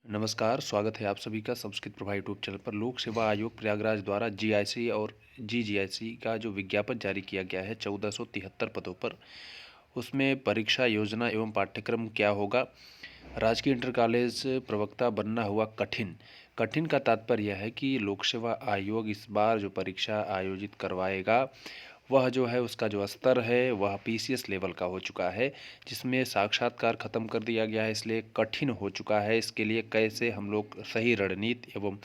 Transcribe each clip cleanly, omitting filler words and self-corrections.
नमस्कार, स्वागत है आप सभी का संस्कृत प्रभा यूट्यूब चैनल पर। लोक सेवा आयोग प्रयागराज द्वारा जीआईसी और जीजीआईसी का जो विज्ञापन जारी किया गया है 1473 पदों पर, उसमें परीक्षा योजना एवं पाठ्यक्रम क्या होगा। राजकीय इंटर कॉलेज प्रवक्ता बनना हुआ कठिन। कठिन का तात्पर्य है कि लोक सेवा आयोग इस बार जो परीक्षा आयोजित करवाएगा वह जो है उसका जो स्तर है वह पीसीएस लेवल का हो चुका है, जिसमें साक्षात्कार ख़त्म कर दिया गया है, इसलिए कठिन हो चुका है। इसके लिए कैसे हम लोग सही रणनीति एवं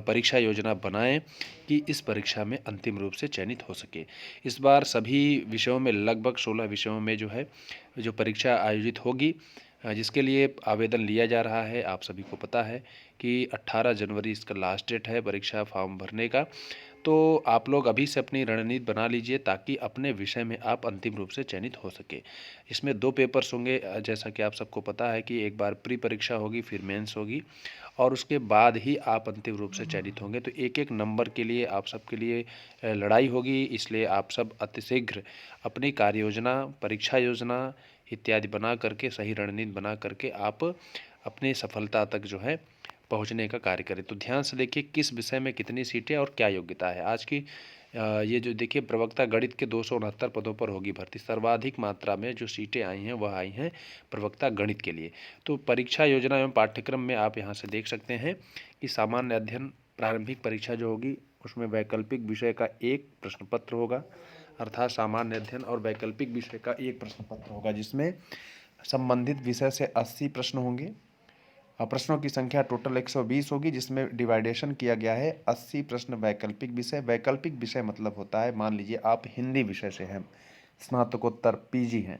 परीक्षा योजना बनाएं कि इस परीक्षा में अंतिम रूप से चयनित हो सके। इस बार सभी विषयों में लगभग 16 विषयों में जो है जो परीक्षा आयोजित होगी, जिसके लिए आवेदन लिया जा रहा है। आप सभी को पता है कि 18 जनवरी इसका लास्ट डेट है परीक्षा फॉर्म भरने का। तो आप लोग अभी से अपनी रणनीति बना लीजिए ताकि अपने विषय में आप अंतिम रूप से चयनित हो सके। इसमें 2 पेपर्स होंगे, जैसा कि आप सबको पता है कि एक बार प्री परीक्षा होगी, फिर मेंस होगी और उसके बाद ही आप अंतिम रूप से चयनित होंगे। तो एक-एक नंबर के लिए आप सबके लिए लड़ाई होगी, इसलिए आप सब अतिशीघ्र अपनी कार्य योजना, परीक्षा योजना इत्यादि बना करके, सही रणनीति बना करके आप अपनी सफलता तक जो है पहुंचने का कार्य करें। तो ध्यान से देखिए किस विषय में कितनी सीटें और क्या योग्यता है। आज की ये जो देखिए प्रवक्ता गणित के 269 पदों पर होगी भर्ती। सर्वाधिक मात्रा में जो सीटें आई हैं वह आई हैं प्रवक्ता गणित के लिए। तो परीक्षा योजना एवं पाठ्यक्रम में आप यहाँ से देख सकते हैं कि सामान्य अध्ययन प्रारंभिक परीक्षा जो होगी उसमें वैकल्पिक विषय का एक प्रश्न पत्र होगा, अर्थात सामान्य अध्ययन और वैकल्पिक विषय का एक प्रश्न पत्र होगा, जिसमें संबंधित विषय से 80 प्रश्न होंगे। प्रश्नों की संख्या टोटल 120 होगी, जिसमें डिवाइडेशन किया गया है 80 प्रश्न वैकल्पिक विषय। वैकल्पिक विषय मतलब होता है, मान लीजिए आप हिंदी विषय से हैं, स्नातकोत्तर पीजी हैं,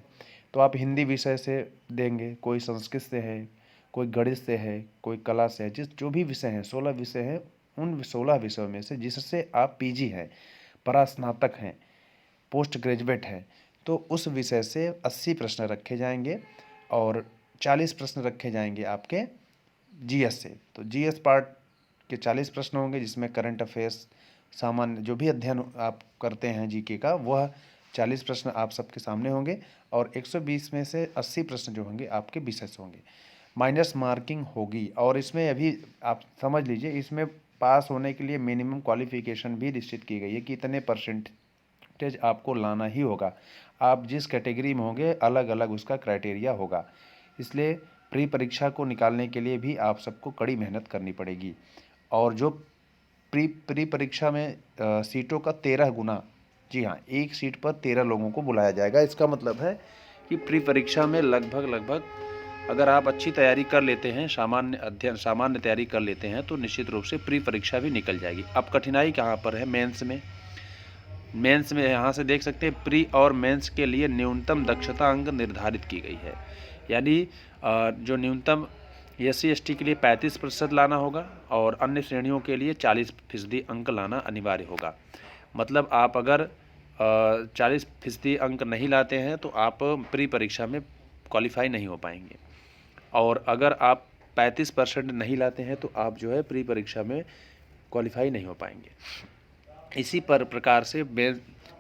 तो आप हिंदी विषय से देंगे, कोई संस्कृत से है, कोई गणित से है, कोई कला से है, जो भी विषय हैं 16 विषय हैं, उन 16 विषयों में से जिससे आप पीजी हैं, परास्नातक हैं, पोस्ट ग्रेजुएट हैं, तो उस विषय से 80 प्रश्न रखे जाएंगे और 40 प्रश्न रखे जाएंगे आपके जीएस से। तो जीएस पार्ट के 40 प्रश्न होंगे, जिसमें करंट अफेयर्स, सामान्य जो भी अध्ययन आप करते हैं जीके का, वह 40 प्रश्न आप सबके सामने होंगे और 120 में से 80 प्रश्न जो होंगे आपके विषय से होंगे। माइनस मार्किंग होगी और इसमें अभी आप समझ लीजिए, इसमें पास होने के लिए मिनिमम क्वालिफिकेशन भी निश्चित की गई है कि इतने परसेंटेज आपको लाना ही होगा। आप जिस कैटेगरी में होंगे अलग अलग उसका क्राइटेरिया होगा, इसलिए प्री परीक्षा को निकालने के लिए भी आप सबको कड़ी मेहनत करनी पड़ेगी। और जो प्री परीक्षा में सीटों का 13 गुना, जी हाँ, एक सीट पर 13 लोगों को बुलाया जाएगा। इसका मतलब है कि प्री परीक्षा में लगभग अगर आप अच्छी तैयारी कर लेते हैं, सामान्य तैयारी कर लेते हैं, तो निश्चित रूप से प्री परीक्षा भी निकल जाएगी। अब कठिनाई कहाँ पर है? मेंस में यहाँ से देख सकते हैं प्री और मेंस के लिए न्यूनतम दक्षता अंक निर्धारित की गई है। यानी जो न्यूनतम SC/ST के लिए 35% लाना होगा और अन्य श्रेणियों के लिए 40% अंक लाना अनिवार्य होगा। मतलब आप अगर 40% अंक नहीं लाते हैं तो आप प्री परीक्षा में क्वालिफाई नहीं हो पाएंगे, और अगर आप 35% नहीं लाते हैं तो आप जो है प्री परीक्षा में क्वालिफाई नहीं हो पाएंगे। इसी प्रकार से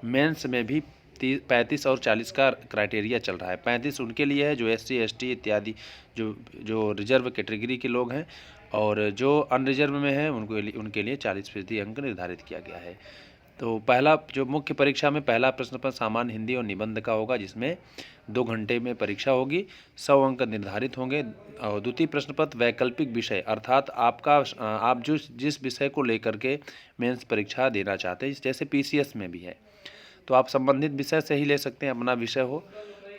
मेंस में भी 35 और 40 का क्राइटेरिया चल रहा है। 35 उनके लिए है जो SC/ST इत्यादि जो रिजर्व कैटेगरी के लोग हैं, और जो अनरिजर्व में हैं उनके लिए 40% अंक निर्धारित किया गया है। तो पहला जो मुख्य परीक्षा में पहला प्रश्न पत्र सामान्य हिंदी और निबंध का होगा, जिसमें 2 घंटे में परीक्षा होगी, 100 अंक निर्धारित होंगे। और द्वितीय प्रश्न पत्र वैकल्पिक विषय, अर्थात आप जिस विषय को लेकर के मेंस परीक्षा देना चाहते हैं, जैसे PCS में भी है, तो आप संबंधित विषय से ही ले सकते हैं, अपना विषय हो,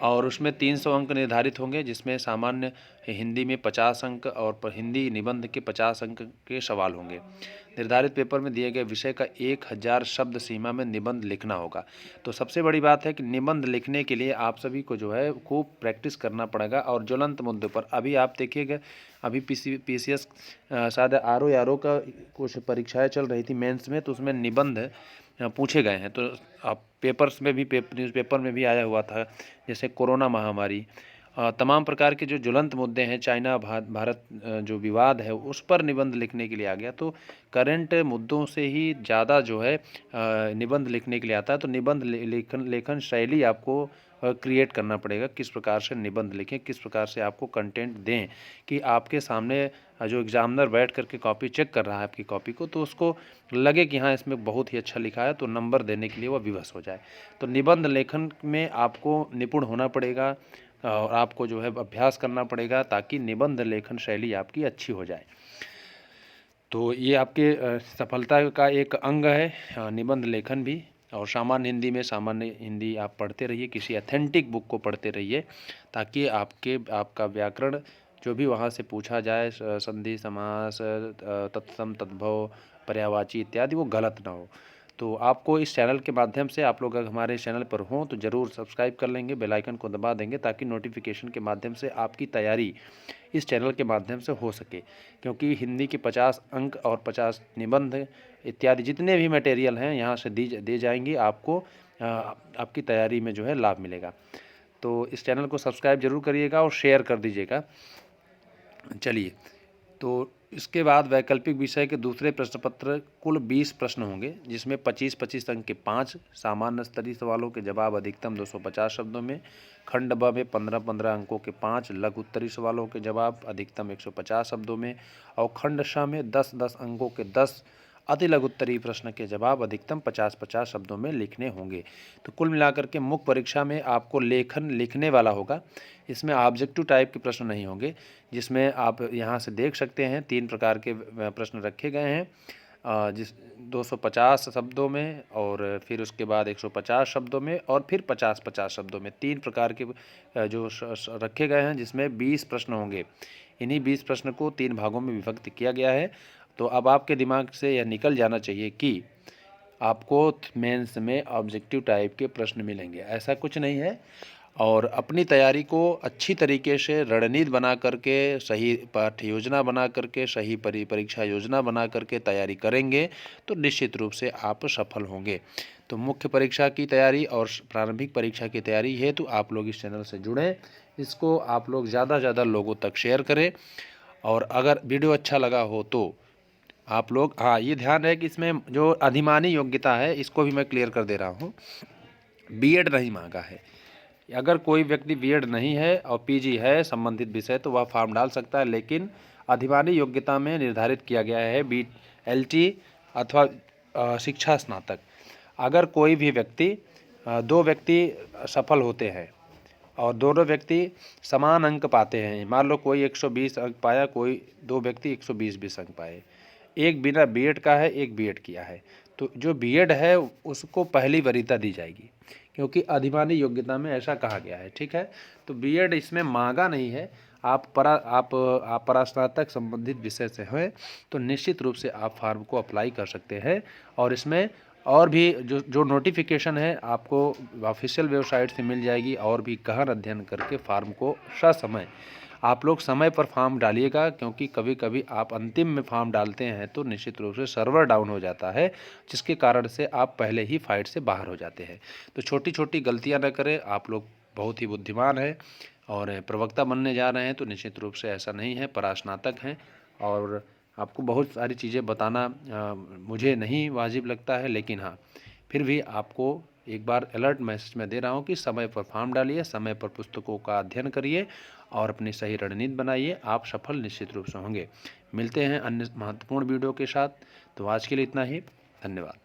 और उसमें 300 अंक निर्धारित होंगे, जिसमें सामान्य हिंदी में 50 अंक और हिंदी निबंध के 50 अंक के सवाल होंगे। निर्धारित पेपर में दिए गए विषय का 1000 शब्द सीमा में निबंध लिखना होगा। तो सबसे बड़ी बात है कि निबंध लिखने के लिए आप सभी को जो है खूब प्रैक्टिस करना पड़ेगा, और ज्वलंत मुद्दों पर अभी आप देखिएगा, अभी PCS शायद RO का कुछ परीक्षाएँ चल रही थी मेंस में, तो उसमें निबंध पूछे गए हैं। तो आप पेपर्स में भी न्यूज़पेपर में भी आया हुआ था, जैसे कोरोना महामारी तमाम प्रकार के जो ज्वलंत मुद्दे हैं, चाइना भारत जो विवाद है उस पर निबंध लिखने के लिए आ गया। तो करंट मुद्दों से ही ज़्यादा जो है निबंध लिखने के लिए आता है। तो निबंध लेखन शैली आपको क्रिएट करना पड़ेगा, किस प्रकार से निबंध लिखें, किस प्रकार से आपको कंटेंट दें कि आपके सामने जो एग्जामिनर बैठ करके कॉपी चेक कर रहा है आपकी कॉपी को, तो उसको लगे कि हाँ इसमें बहुत ही अच्छा लिखा है, तो नंबर देने के लिए वह विवश हो जाए। तो निबंध लेखन में आपको निपुण होना पड़ेगा और आपको जो है अभ्यास करना पड़ेगा ताकि निबंध लेखन शैली आपकी अच्छी हो जाए। तो ये आपके सफलता का एक अंग है निबंध लेखन भी। और सामान्य हिंदी में सामान्य हिंदी आप पढ़ते रहिए, किसी अथेंटिक बुक को पढ़ते रहिए ताकि आपका व्याकरण जो भी वहाँ से पूछा जाए, संधि समास, तत्सम तद्भव, पर्यायवाची इत्यादि, वो गलत ना हो। तो आपको इस चैनल के माध्यम से, आप लोग अगर हमारे चैनल पर हों तो ज़रूर सब्सक्राइब कर लेंगे, बेल आइकन को दबा देंगे ताकि नोटिफिकेशन के माध्यम से आपकी तैयारी इस चैनल के माध्यम से हो सके। क्योंकि हिंदी के 50 अंक और 50 निबंध इत्यादि जितने भी मटेरियल हैं यहाँ से दी जाएंगी आपको, आपकी तैयारी में जो है लाभ मिलेगा। तो इस चैनल को सब्सक्राइब जरूर करिएगा और शेयर कर दीजिएगा। चलिए, तो इसके बाद वैकल्पिक विषय के दूसरे प्रश्न पत्र कुल 20 प्रश्न होंगे, जिसमें 25-25 अंक के 5 सामान्य स्तरीय सवालों के जवाब अधिकतम 250 शब्दों में, खंड ब में 15-15 अंकों के 5 लघु उत्तरीय सवालों के जवाब अधिकतम 150 शब्दों में, और खंड श में 10-10 अंकों के 10 अति लघु उत्तरीय प्रश्न के जवाब अधिकतम 50-50 शब्दों में लिखने होंगे। तो कुल मिलाकर के मुख्य परीक्षा में आपको लेखन लिखने वाला होगा। इसमें ऑब्जेक्टिव टाइप के प्रश्न नहीं होंगे, जिसमें आप यहाँ से देख सकते हैं 3 प्रकार के प्रश्न रखे गए हैं, जिस 250 शब्दों में, और फिर उसके बाद 150 शब्दों में, और फिर 50-50 शब्दों में। 3 प्रकार के जो रखे गए हैं, जिसमें 20 प्रश्न होंगे। इन्हीं 20 प्रश्न को 3 भागों में विभक्त किया गया है। तो अब आपके दिमाग से यह निकल जाना चाहिए कि आपको मेंस में ऑब्जेक्टिव टाइप के प्रश्न मिलेंगे, ऐसा कुछ नहीं है। और अपनी तैयारी को अच्छी तरीके से रणनीति बना करके, सही पाठ्य योजना बना करके, सही परीक्षा योजना बना करके तैयारी करेंगे तो निश्चित रूप से आप सफल होंगे। तो मुख्य परीक्षा की तैयारी और प्रारंभिक परीक्षा की तैयारी हेतु आप लोग इस चैनल से जुड़ें, इसको आप लोग ज़्यादा से ज़्यादा लोगों तक शेयर करें। और अगर वीडियो अच्छा लगा हो तो आप लोग, हाँ ये ध्यान रहे कि इसमें जो अधिमानी योग्यता है इसको भी मैं क्लियर कर दे रहा हूँ, बीएड नहीं मांगा है। अगर कोई व्यक्ति बीएड नहीं है और पीजी है संबंधित विषय तो वह फॉर्म डाल सकता है, लेकिन अधिमानी योग्यता में निर्धारित किया गया है BLT अथवा शिक्षा स्नातक। अगर कोई भी व्यक्ति, 2 व्यक्ति सफल होते हैं और दोनों व्यक्ति समान अंक पाते हैं, मान लो कोई 120 अंक पाया, कोई 2 व्यक्ति 120 अंक पाए, एक बिना बीएड का है, एक बीएड किया है, तो जो बीएड है उसको पहली वरीयता दी जाएगी, क्योंकि अधिमानी योग्यता में ऐसा कहा गया है। ठीक है, तो बीएड इसमें मांगा नहीं है। आप परास्नातक संबंधित विषय से हैं तो निश्चित रूप से आप फार्म को अप्लाई कर सकते हैं। और इसमें और भी जो नोटिफिकेशन है आपको ऑफिशियल वेबसाइट से मिल जाएगी, और भी गहन अध्ययन करके फार्म को ससमय आप लोग समय पर फॉर्म डालिएगा, क्योंकि कभी कभी आप अंतिम में फॉर्म डालते हैं तो निश्चित रूप से सर्वर डाउन हो जाता है, जिसके कारण से आप पहले ही फाइट से बाहर हो जाते हैं। तो छोटी छोटी गलतियां न करें, आप लोग बहुत ही बुद्धिमान हैं और प्रवक्ता बनने जा रहे हैं, तो निश्चित रूप से ऐसा नहीं है, परास्नातक हैं और आपको बहुत सारी चीज़ें बताना मुझे नहीं वाजिब लगता है, लेकिन हाँ फिर भी आपको एक बार अलर्ट मैसेज मैं दे रहा हूँ कि समय पर फॉर्म डालिए, समय पर पुस्तकों का अध्ययन करिए और अपनी सही रणनीति बनाइए, आप सफल निश्चित रूप से होंगे। मिलते हैं अन्य महत्वपूर्ण वीडियो के साथ। तो आज के लिए इतना ही, धन्यवाद।